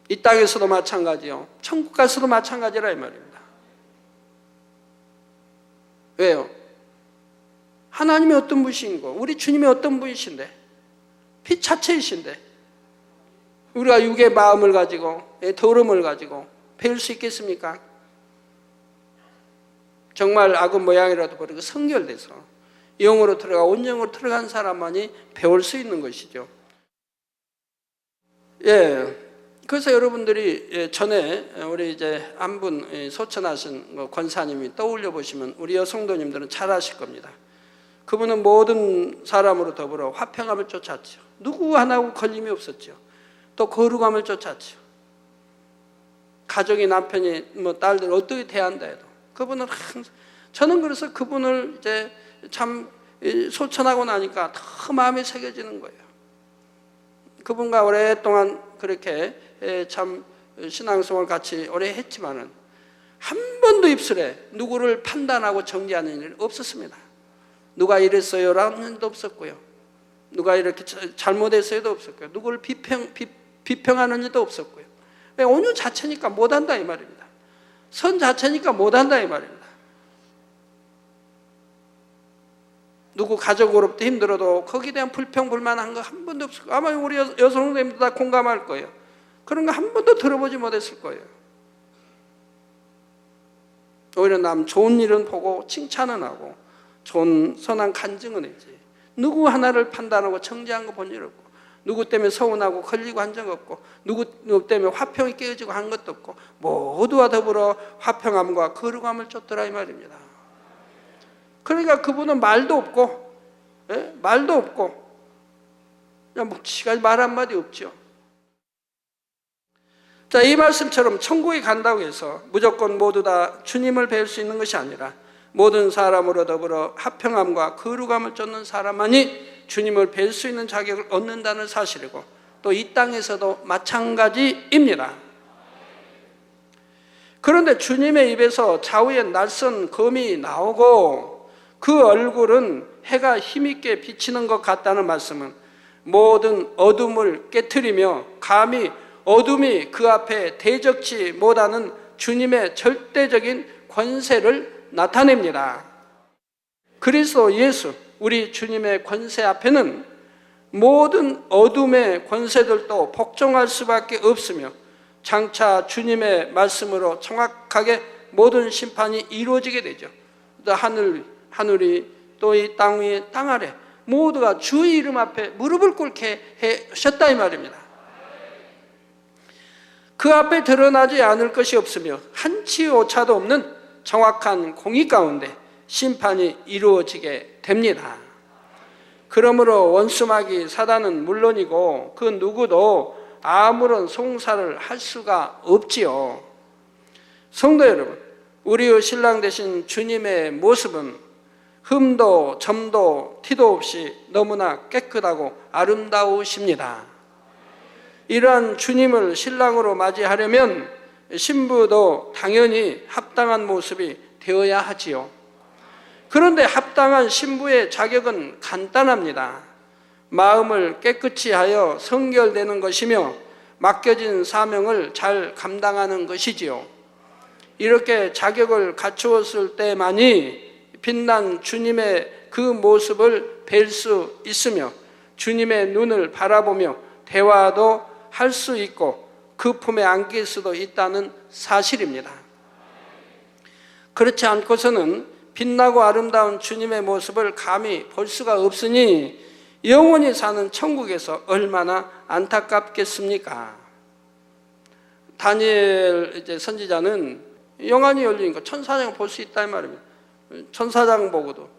이 땅에서도 마찬가지요, 천국 가서도 마찬가지라 이 말입니다. 왜요? 하나님이 어떤 분이신고 우리 주님이 어떤 분이신데, 빛 자체이신데 우리가 육의 마음을 가지고 더러움을 가지고 배울 수 있겠습니까? 정말 악은 모양이라도 버리고 성결돼서 영으로 들어가 온영으로 들어간 사람만이 배울 수 있는 것이죠. 그래서 여러분들이 전에 우리 이제 한 분 소천하신 권사님이 떠올려 보시면 우리 여성도님들은 잘 아실 겁니다. 그분은 모든 사람으로 더불어 화평함을 쫓았죠. 누구 하나하고 걸림이 없었죠. 또 거룩함을 쫓았죠. 가족이 남편이 딸들 어떻게 대한다 해도 그분은 항상, 저는 그래서 그분을 이제 참 소천하고 나니까 더 마음에 새겨지는 거예요. 그분과 오랫동안 그렇게 참 신앙생활 같이 오래 했지만은 한 번도 입술에 누구를 판단하고 정죄하는 일은 없었습니다. 누가 이랬어요라는 일도 없었고요. 누가 이렇게 잘못했어요도 없었고요. 누구를 비평하는 일도 없었고요. 온유 자체니까 못한다 이 말입니다. 선 자체니까 못한다 이 말입니다. 누구 가족으로부터 힘들어도 거기에 대한 불평 불만한 거 한 번도 없을 거예요. 아마 우리 여성들도 다 공감할 거예요. 그런 거 한 번도 들어보지 못했을 거예요. 오히려 남 좋은 일은 보고 칭찬은 하고 좋은 선한 간증은 했지. 누구 하나를 판단하고 정죄한 거 본 일 없고, 누구 때문에 서운하고 걸리고 한 적 없고, 누구 때문에 화평이 깨어지고 한 것도 없고, 모두와 더불어 화평함과 거룩함을 쫓더라 이 말입니다. 그러니까 그분은 말도 없고, 말도 없고, 그냥 묵직하게 말 한마디 없죠. 자, 이 말씀처럼 천국에 간다고 해서 무조건 모두 다 주님을 뵐 수 있는 것이 아니라 모든 사람으로 더불어 화평함과 거룩함을 쫓는 사람만이 주님을 뵐 수 있는 자격을 얻는다는 사실이고, 또 이 땅에서도 마찬가지입니다. 그런데 주님의 입에서 좌우에 낯선 검이 나오고 그 얼굴은 해가 힘있게 비치는 것 같다는 말씀은 모든 어둠을 깨트리며 감히 어둠이 그 앞에 대적지 못하는 주님의 절대적인 권세를 나타냅니다. 그리스도 예수, 우리 주님의 권세 앞에는 모든 어둠의 권세들도 복종할 수밖에 없으며 장차 주님의 말씀으로 정확하게 모든 심판이 이루어지게 되죠. 또 하늘이 또 이 땅 위에 땅 아래 모두가 주의 이름 앞에 무릎을 꿇게 하셨다 이 말입니다. 그 앞에 드러나지 않을 것이 없으며 한치 오차도 없는 정확한 공의 가운데 심판이 이루어지게 됩니다. 그러므로 원수마귀 사단은 물론이고 그 누구도 아무런 송사를 할 수가 없지요. 성도 여러분, 우리의 신랑 되신 주님의 모습은 흠도 점도 티도 없이 너무나 깨끗하고 아름다우십니다. 이러한 주님을 신랑으로 맞이하려면 신부도 당연히 합당한 모습이 되어야 하지요. 그런데 합당한 신부의 자격은 간단합니다. 마음을 깨끗이 하여 성결되는 것이며 맡겨진 사명을 잘 감당하는 것이지요. 이렇게 자격을 갖추었을 때만이 빛난 주님의 그 모습을 뵐 수 있으며 주님의 눈을 바라보며 대화도 할 수 있고 그 품에 안길 수도 있다는 사실입니다. 그렇지 않고서는 빛나고 아름다운 주님의 모습을 감히 볼 수가 없으니 영원히 사는 천국에서 얼마나 안타깝겠습니까? 다니엘 선지자는 영안이 열리니까 천사장을 볼 수 있다 이 말입니다. 천사장 보고도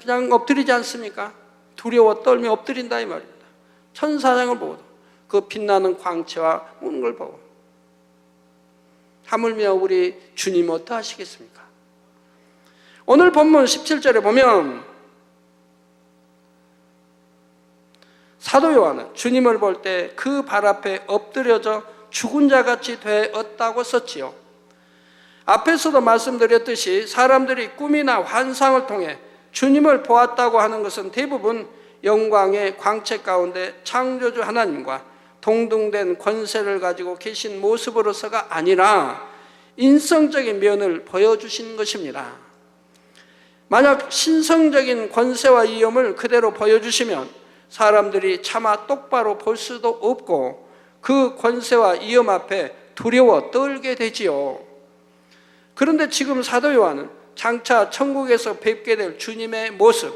그냥 엎드리지 않습니까? 두려워 떨며 엎드린다 이 말입니다. 천사장을 보고도 그 빛나는 광채와 모든 걸 보고, 하물며 우리 주님 어떠하시겠습니까? 오늘 본문 17절에 보면 사도 요한은 주님을 볼 때 그 발 앞에 엎드려져 죽은 자같이 되었다고 썼지요. 앞에서도 말씀드렸듯이 사람들이 꿈이나 환상을 통해 주님을 보았다고 하는 것은 대부분 영광의 광채 가운데 창조주 하나님과 동등된 권세를 가지고 계신 모습으로서가 아니라 인성적인 면을 보여주신 것입니다. 만약 신성적인 권세와 위엄을 그대로 보여주시면 사람들이 차마 똑바로 볼 수도 없고 그 권세와 위엄 앞에 두려워 떨게 되지요. 그런데 지금 사도 요한은 장차 천국에서 뵙게 될 주님의 모습,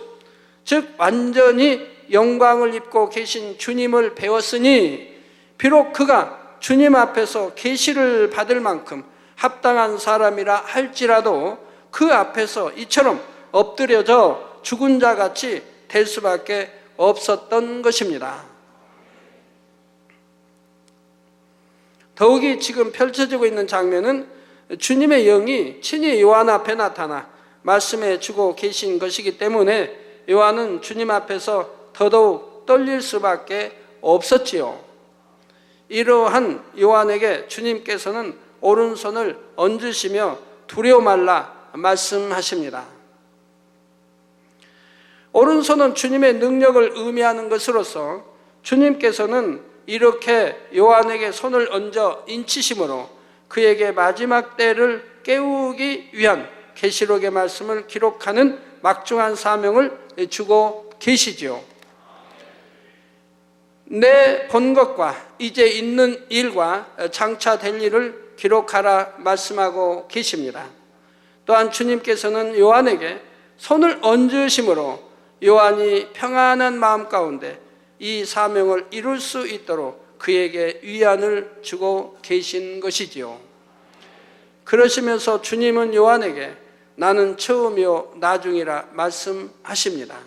즉 완전히 영광을 입고 계신 주님을 배웠으니 비록 그가 주님 앞에서 계시를 받을 만큼 합당한 사람이라 할지라도 그 앞에서 이처럼 엎드려져 죽은 자같이 될 수밖에 없었던 것입니다. 더욱이 지금 펼쳐지고 있는 장면은 주님의 영이 친히 요한 앞에 나타나 말씀해 주고 계신 것이기 때문에 요한은 주님 앞에서 더더욱 떨릴 수밖에 없었지요. 이러한 요한에게 주님께서는 오른손을 얹으시며 두려워 말라 말씀하십니다. 오른손은 주님의 능력을 의미하는 것으로서 주님께서는 이렇게 요한에게 손을 얹어 인치심으로 그에게 마지막 때를 깨우기 위한 계시록의 말씀을 기록하는 막중한 사명을 주고 계시죠. 내 본 것과 이제 있는 일과 장차 될 일을 기록하라 말씀하고 계십니다. 또한 주님께서는 요한에게 손을 얹으심으로 요한이 평안한 마음 가운데 이 사명을 이룰 수 있도록 그에게 위안을 주고 계신 것이지요. 그러시면서 주님은 요한에게 나는 처음이요 나중이라 말씀하십니다.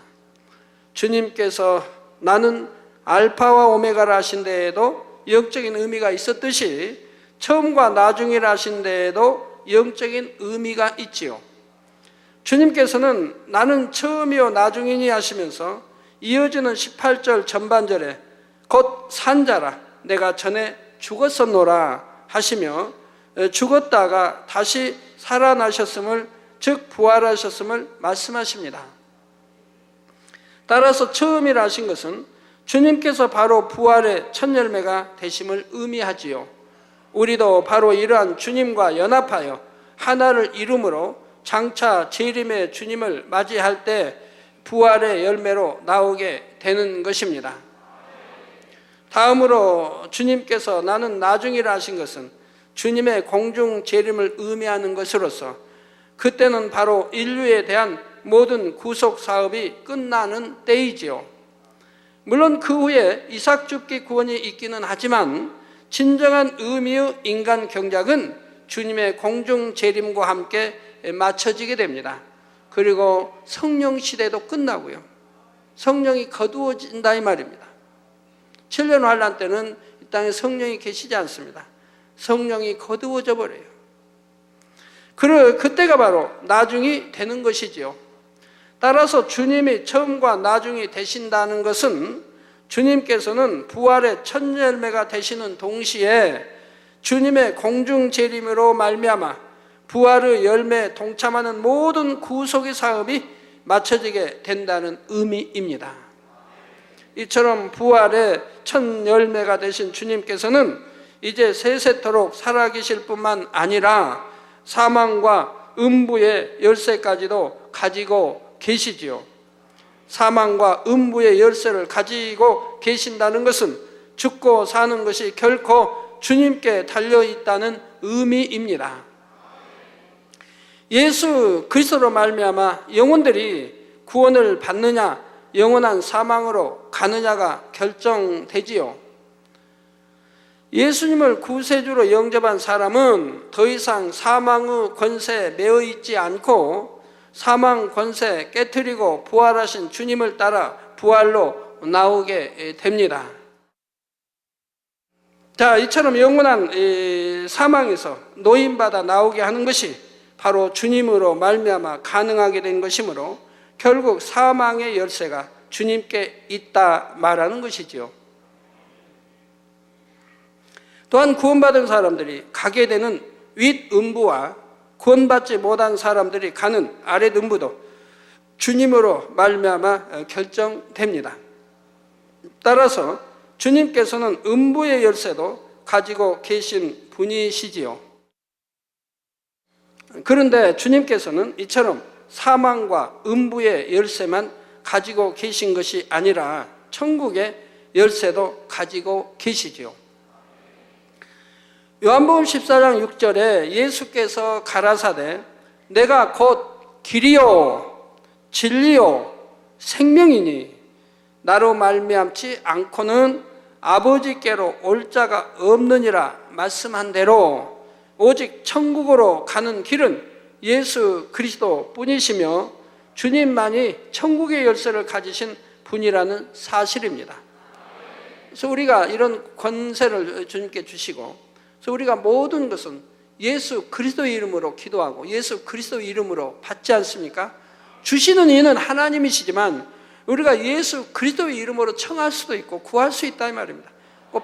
주님께서 나는 알파와 오메가라 하신 데에도 영적인 의미가 있었듯이 처음과 나중이라 하신 데에도 영적인 의미가 있지요. 주님께서는 나는 처음이요 나중이니 하시면서 이어지는 18절 전반절에 곧 산자라 내가 전에 죽었었노라 하시며 죽었다가 다시 살아나셨음을 즉 부활하셨음을 말씀하십니다. 따라서 처음이라 하신 것은 주님께서 바로 부활의 첫 열매가 되심을 의미하지요. 우리도 바로 이러한 주님과 연합하여 하나를 이룸으로 장차 재림의 주님을 맞이할 때 부활의 열매로 나오게 되는 것입니다. 다음으로 주님께서 나는 나중이라 하신 것은 주님의 공중 재림을 의미하는 것으로서 그때는 바로 인류에 대한 모든 구속 사업이 끝나는 때이지요. 물론 그 후에 이삭 줍기 구원이 있기는 하지만 진정한 의미의 인간 경작은 주님의 공중 재림과 함께 맞춰지게 됩니다. 그리고 성령 시대도 끝나고요. 성령이 거두어진다 이 말입니다. 7년 환란 때는 이 땅에 성령이 계시지 않습니다. 성령이 거두어져 버려요. 그때가 바로 나중이 되는 것이지요. 따라서 주님이 처음과 나중이 되신다는 것은 주님께서는 부활의 첫 열매가 되시는 동시에 주님의 공중 재림으로 말미암아 부활의 열매에 동참하는 모든 구속의 사업이 맞춰지게 된다는 의미입니다. 이처럼 부활의 첫 열매가 되신 주님께서는 이제 세세토록 살아계실 뿐만 아니라 사망과 음부의 열쇠까지도 가지고 계시지요. 사망과 음부의 열쇠를 가지고 계신다는 것은 죽고 사는 것이 결코 주님께 달려있다는 의미입니다. 예수 그리스도로 말미암아 영혼들이 구원을 받느냐 영원한 사망으로 가느냐가 결정되지요. 예수님을 구세주로 영접한 사람은 더 이상 사망의 권세에 매여 있지 않고 사망 권세 깨트리고 부활하신 주님을 따라 부활로 나오게 됩니다. 자, 이처럼 영원한 사망에서 노인받아 나오게 하는 것이 바로 주님으로 말미암아 가능하게 된 것이므로 결국 사망의 열쇠가 주님께 있다 말하는 것이지요. 또한 구원받은 사람들이 가게 되는 윗음부와 구원받지 못한 사람들이 가는 아랫음부도 주님으로 말미암아 결정됩니다. 따라서 주님께서는 음부의 열쇠도 가지고 계신 분이시지요. 그런데 주님께서는 이처럼 사망과 음부의 열쇠만 가지고 계신 것이 아니라 천국의 열쇠도 가지고 계시지요. 요한복음 14장 6절에 예수께서 가라사대 내가 곧 길이요 진리요 생명이니 나로 말미암지 않고는 아버지께로 올 자가 없느니라 말씀한 대로 오직 천국으로 가는 길은 예수 그리스도 뿐이시며 주님만이 천국의 열쇠를 가지신 분이라는 사실입니다. 그래서 우리가 이런 권세를 주님께 주시고 그래서 우리가 모든 것은 예수 그리스도의 이름으로 기도하고 예수 그리스도의 이름으로 받지 않습니까? 주시는 이는 하나님이시지만 우리가 예수 그리스도의 이름으로 청할 수도 있고 구할 수 있다 이 말입니다.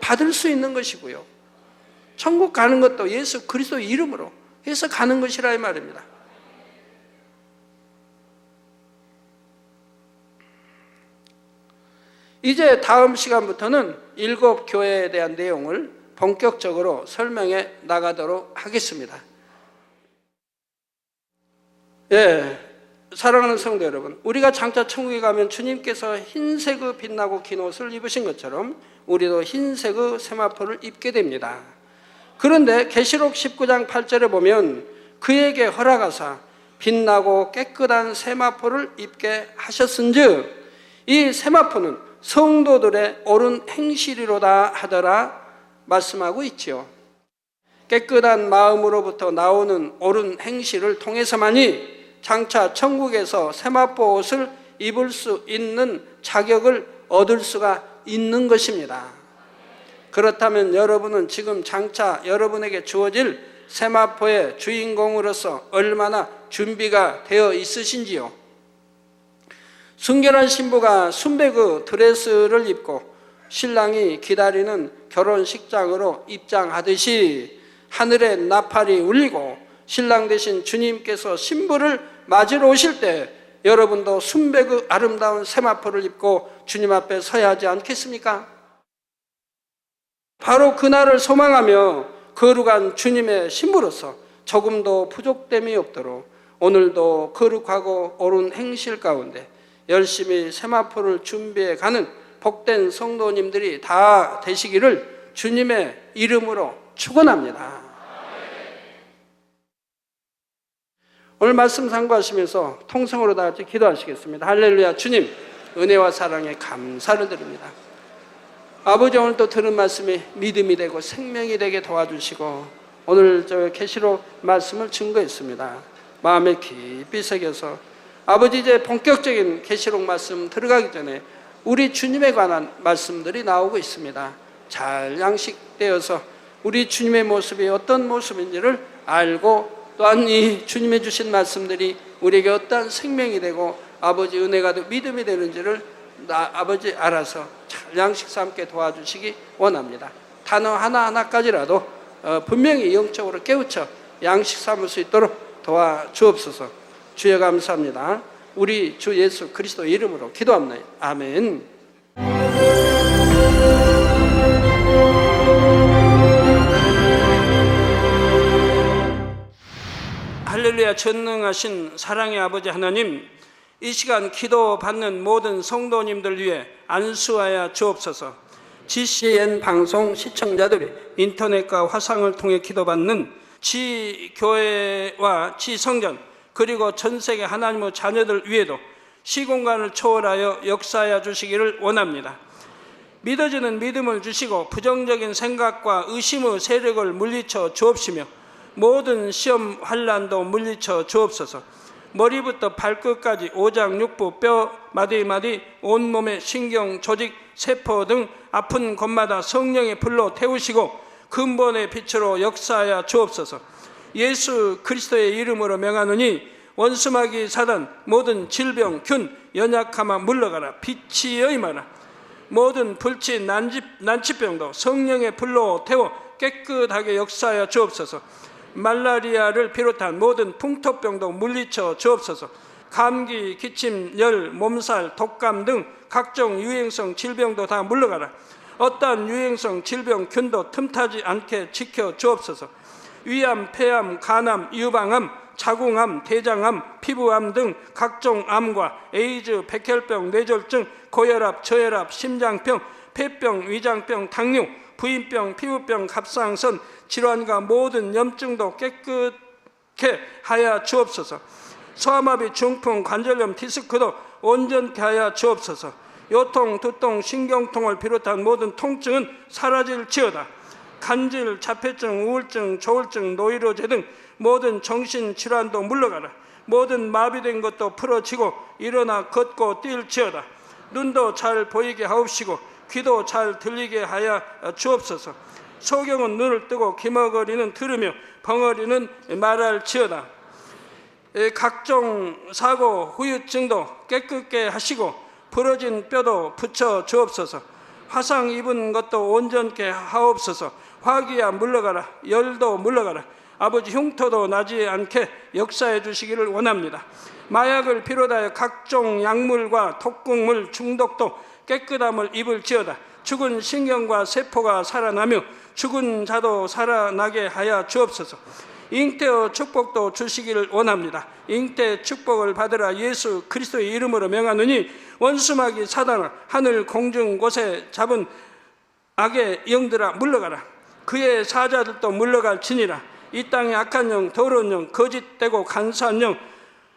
받을 수 있는 것이고요. 천국 가는 것도 예수 그리스도의 이름으로 해서 가는 것이라 이 말입니다. 이제 다음 시간부터는 7 교회에 대한 내용을 본격적으로 설명해 나가도록 하겠습니다. 사랑하는 성도 여러분, 우리가 장차 천국에 가면 주님께서 흰색의 빛나고 긴 옷을 입으신 것처럼 우리도 흰색의 세마포를 입게 됩니다. 그런데 계시록 19장 8절에 보면 그에게 허락하사 빛나고 깨끗한 세마포를 입게 하셨은즉 이 세마포는 성도들의 옳은 행실이로다 하더라 말씀하고 있지요. 깨끗한 마음으로부터 나오는 옳은 행실을 통해서만이 장차 천국에서 세마포 옷을 입을 수 있는 자격을 얻을 수가 있는 것입니다. 그렇다면 여러분은 지금 장차 여러분에게 주어질 세마포의 주인공으로서 얼마나 준비가 되어 있으신지요? 순결한 신부가 순백의 드레스를 입고 신랑이 기다리는 결혼식장으로 입장하듯이 하늘에 나팔이 울리고 신랑 되신 주님께서 신부를 맞으러 오실 때 여러분도 순백의 아름다운 세마포를 입고 주님 앞에 서야 하지 않겠습니까? 바로 그날을 소망하며 거룩한 주님의 신부로서 조금도 부족됨이 없도록 오늘도 거룩하고 옳은 행실 가운데 열심히 세마포를 준비해 가는 복된 성도님들이 다 되시기를 주님의 이름으로 축원합니다. 오늘 말씀 상고하시면서 통성으로 다 같이 기도하시겠습니다. 할렐루야. 주님, 은혜와 사랑에 감사를 드립니다. 아버지, 오늘 또 들은 말씀이 믿음이 되고 생명이 되게 도와주시고 오늘 저 계시록 말씀을 증거했습니다. 마음에 깊이 새겨서 아버지, 이제 본격적인 계시록 말씀 들어가기 전에 우리 주님에 관한 말씀들이 나오고 있습니다. 잘 양식되어서 우리 주님의 모습이 어떤 모습인지를 알고 또한 이 주님의 주신 말씀들이 우리에게 어떠한 생명이 되고 아버지 은혜가 되고 믿음이 되는지를 아버지 알아서 잘 양식 삼게 도와주시기 원합니다. 단어 하나하나까지라도 분명히 영적으로 깨우쳐 양식 삼을 수 있도록 도와주옵소서. 주여 감사합니다. 우리 주 예수 그리스도 이름으로 기도합니다. 아멘. 할렐루야. 전능하신 사랑의 아버지 하나님, 이 시간 기도받는 모든 성도님들 위해 안수하여 주옵소서. GCN 방송 시청자들이 인터넷과 화상을 통해 기도받는 지교회와 지성전 그리고 전 세계 하나님의 자녀들 위에도 시공간을 초월하여 역사하여 주시기를 원합니다. 믿어지는 믿음을 주시고 부정적인 생각과 의심의 세력을 물리쳐 주옵시며 모든 시험 환난도 물리쳐 주옵소서. 머리부터 발끝까지 오장육부 뼈 마디마디 온몸의 신경 조직 세포 등 아픈 곳마다 성령의 불로 태우시고 근본의 빛으로 역사하여 주옵소서. 예수 그리스도의 이름으로 명하노니 원수마귀 사단 모든 질병 균 연약함아 물러가라. 빛이여 임하라. 모든 불치 난치병도 성령의 불로 태워 깨끗하게 역사하여 주옵소서. 말라리아를 비롯한 모든 풍토병도 물리쳐 주옵소서. 감기, 기침, 열, 몸살, 독감 등 각종 유행성 질병도 다 물러가라. 어떠한 유행성 질병 균도 틈타지 않게 지켜 주옵소서. 위암, 폐암, 간암, 유방암, 자궁암, 대장암, 피부암 등 각종 암과 에이즈, 백혈병, 뇌졸중, 고혈압, 저혈압, 심장병, 폐병, 위장병, 당뇨, 부인병, 피부병, 갑상선 질환과 모든 염증도 깨끗게 하여 주옵소서. 소아마비, 중풍, 관절염, 디스크도 온전케 하여 주옵소서. 요통, 두통, 신경통을 비롯한 모든 통증은 사라질지어다. 간질, 자폐증, 우울증, 조울증, 노이로제 등 모든 정신질환도 물러가라. 모든 마비된 것도 풀어지고 일어나 걷고 뛸지어다. 눈도 잘 보이게 하옵시고 귀도 잘 들리게 하여 주옵소서. 소경은 눈을 뜨고 기머거리는 들으며 벙어리는 말할지어다. 각종 사고 후유증도 깨끗게 하시고 부러진 뼈도 붙여 주옵소서. 화상 입은 것도 온전케 하옵소서. 화기야 물러가라. 열도 물러가라. 아버지 흉터도 나지 않게 역사해 주시기를 원합니다. 마약을 비롯하여 각종 약물과 독극물 중독도 깨끗함을 입을지어다. 죽은 신경과 세포가 살아나며 죽은 자도 살아나게 하여 주옵소서. 잉태의 축복도 주시기를 원합니다. 잉태 축복을 받으라. 예수 그리스도의 이름으로 명하노니 원수마귀 사단아 하늘 공중 곳에 잡은 악의 영들아 물러가라. 그의 사자들도 물러갈지니라. 이 땅의 악한 영, 더러운 영, 거짓되고 간사한 영,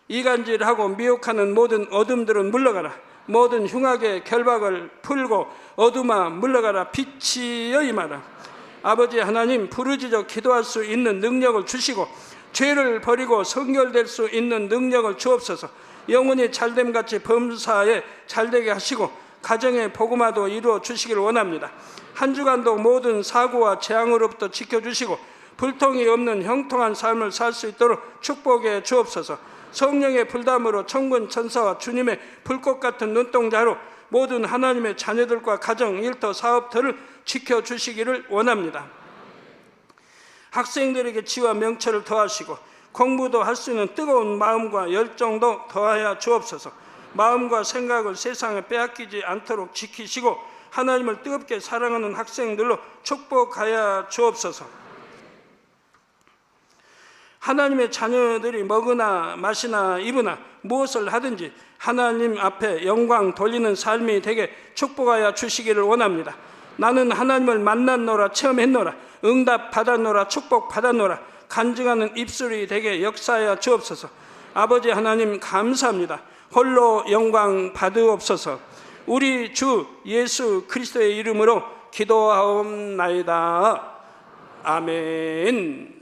이간질하고 미혹하는 모든 어둠들은 물러가라. 모든 흉악의 결박을 풀고 어둠아 물러가라. 빛이여 임하라. 아버지 하나님, 부르짖어 기도할 수 있는 능력을 주시고 죄를 버리고 성결될 수 있는 능력을 주옵소서. 영혼이 잘됨같이 범사에 잘되게 하시고 가정의 복음화도 이루어 주시기를 원합니다. 한 주간도 모든 사고와 재앙으로부터 지켜주시고 불통이 없는 형통한 삶을 살 수 있도록 축복해 주옵소서. 성령의 불담으로 천군 천사와 주님의 불꽃 같은 눈동자로 모든 하나님의 자녀들과 가정, 일터, 사업들을 지켜주시기를 원합니다. 학생들에게 지혜와 명철을 더하시고 공부도 할 수 있는 뜨거운 마음과 열정도 더하여 주옵소서. 마음과 생각을 세상에 빼앗기지 않도록 지키시고 하나님을 뜨겁게 사랑하는 학생들로 축복하여 주옵소서. 하나님의 자녀들이 먹으나 마시나 입으나 무엇을 하든지 하나님 앞에 영광 돌리는 삶이 되게 축복하여 주시기를 원합니다. 나는 하나님을 만났노라, 체험했노라, 응답 받았노라, 축복 받았노라, 간증하는 입술이 되게 역사하여 주옵소서. 아버지 하나님 감사합니다. 홀로 영광 받으옵소서. 우리 주 예수 그리스도의 이름으로 기도하옵나이다. 아멘.